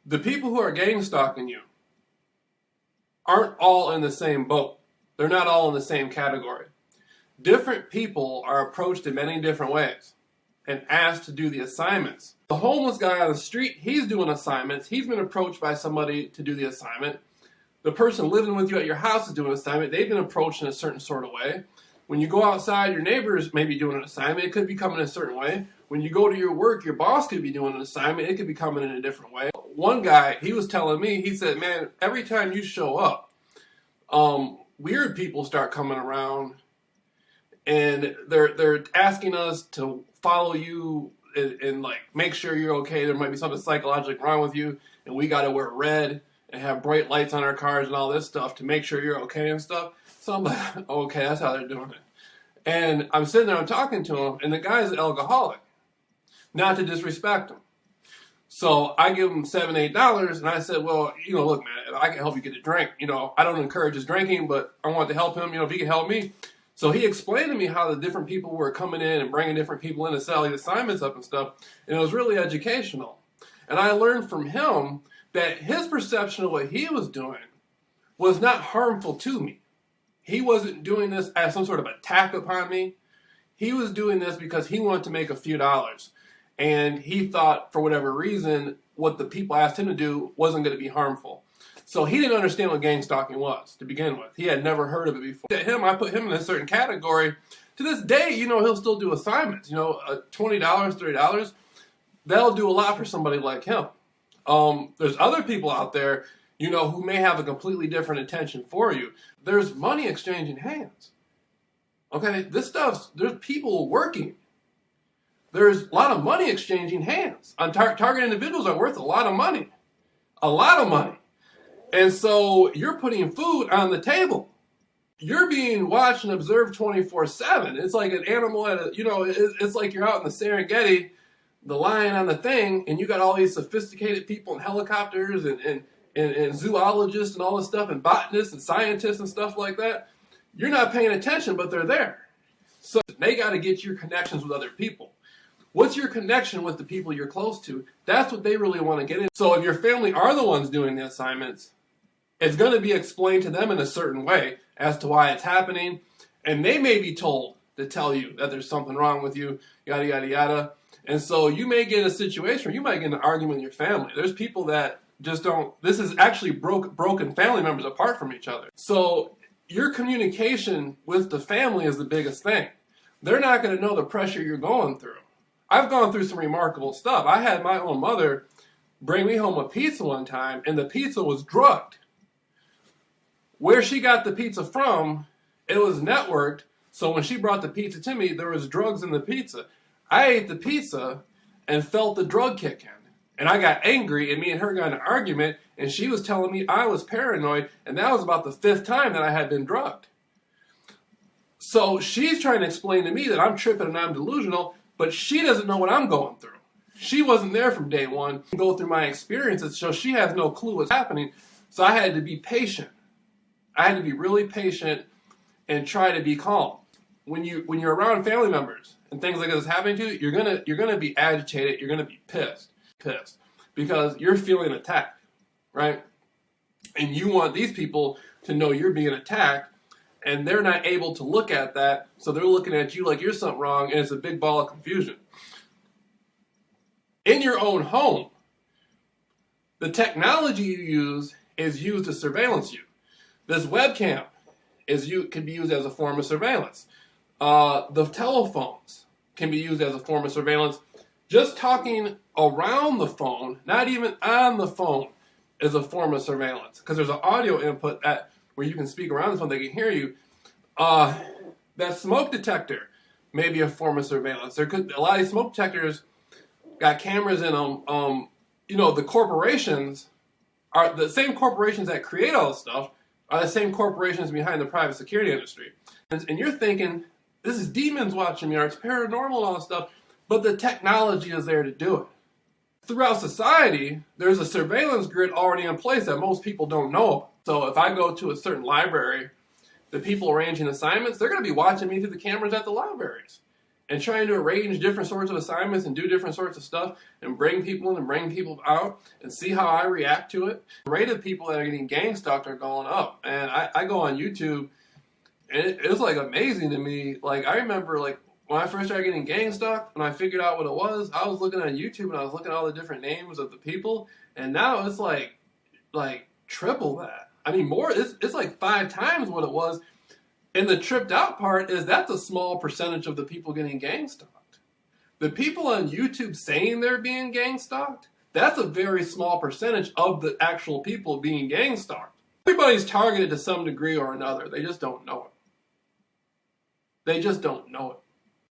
The people who are gang stalking you aren't all in the same boat. They're not all in the same category. Different people are approached in many different ways and asked to do the assignments. The homeless guy on the street, he's doing assignments. He's been approached by somebody to do the assignment. The person living with you at your house is doing an assignment. They've been approached in a certain sort of way. When you go outside, your neighbors may be doing an assignment. It could be coming in a certain way. When you go to your work, your boss could be doing an assignment. It could be coming in a different way. One guy, he was telling me, he said, man, every time you show up, weird people start coming around and they're asking us to follow you and like make sure you're okay. There might be something psychologically wrong with you, and we got to wear red and have bright lights on our cars and all this stuff to make sure you're okay and stuff. So I'm like, okay, that's how they're doing it. And I'm sitting there, I'm talking to him, and the guy's an alcoholic. Not to disrespect him. So I give him $7, $8, and I said, well, look, man, I can help you get a drink. I don't encourage his drinking, but I want to help him, if he can help me. So he explained to me how the different people were coming in and bringing different people in to sell these assignments up and stuff, and it was really educational. And I learned from him that his perception of what he was doing was not harmful to me. He wasn't doing this as some sort of attack upon me. He was doing this because he wanted to make a few dollars. And he thought, for whatever reason, what the people asked him to do wasn't going to be harmful. So he didn't understand what gang stalking was, to begin with. He had never heard of it before. I put him in a certain category. To this day, he'll still do assignments. $20, $30. That'll do a lot for somebody like him. There's other people out there, who may have a completely different intention for you. There's money exchanging hands. Okay, there's people working. There's a lot of money exchanging hands. Target individuals are worth a lot of money. A lot of money. And so you're putting food on the table. You're being watched and observed 24/7. It's like an animal it's like you're out in the Serengeti, the lion on the thing, and you got all these sophisticated people in helicopters and zoologists and all this stuff, and botanists and scientists and stuff like that. You're not paying attention, but they're there. So they got to get your connections with other people. What's your connection with the people you're close to? That's what they really want to get in. So if your family are the ones doing the assignments, it's going to be explained to them in a certain way as to why it's happening. And they may be told to tell you that there's something wrong with you, yada, yada, yada. And so you may get in a situation where you might get in an argument with your family. There's people that just don't, this is actually broken family members apart from each other. So your communication with the family is the biggest thing. They're not going to know the pressure you're going through. I've gone through some remarkable stuff. I had my own mother bring me home a pizza one time, and the pizza was drugged. Where she got the pizza from, it was networked, so when she brought the pizza to me, there was drugs in the pizza. I ate the pizza and felt the drug kick in. And I got angry, and me and her got in an argument, and she was telling me I was paranoid, and that was about the 5th time that I had been drugged. So she's trying to explain to me that I'm tripping and I'm delusional, but she doesn't know what I'm going through. She wasn't there from day one. Go through my experiences, so she has no clue what's happening. So I had to be patient. I had to be really patient and try to be calm. When you're around family members and things like this happening to you, you're gonna be agitated. You're gonna be pissed because you're feeling attacked, right? And you want these people to know you're being attacked. And they're not able to look at that, so they're looking at you like you're something wrong, and it's a big ball of confusion. In your own home, the technology you use is used to surveillance you. This webcam can be used as a form of surveillance. The telephones can be used as a form of surveillance. Just talking around the phone, not even on the phone, is a form of surveillance, because there's an audio input where you can speak around the phone, they can hear you. That smoke detector may be a form of surveillance. A lot of these smoke detectors got cameras in them. The corporations are the same corporations that create all this stuff are the same corporations behind the private security industry. And you're thinking, this is demons watching me, or it's paranormal and all this stuff, but the technology is there to do it. Throughout society, there's a surveillance grid already in place that most people don't know about. So if I go to a certain library, the people arranging assignments, they're going to be watching me through the cameras at the libraries. and trying to arrange different sorts of assignments and do different sorts of stuff and bring people in and bring people out and see how I react to it. The rate of people that are getting gang stalked are going up. And I go on YouTube, and it's like amazing to me. Like, I remember, like, when I first started getting gang stalked, when I figured out what it was, I was looking on YouTube and I was looking at all the different names of the people, and now it's like triple that. I mean, more. It's like 5 times what it was. And the tripped out part is that's a small percentage of the people getting gang stalked. The people on YouTube saying they're being gang stalked, that's a very small percentage of the actual people being gang stalked. Everybody's targeted to some degree or another. They just don't know it. They just don't know it.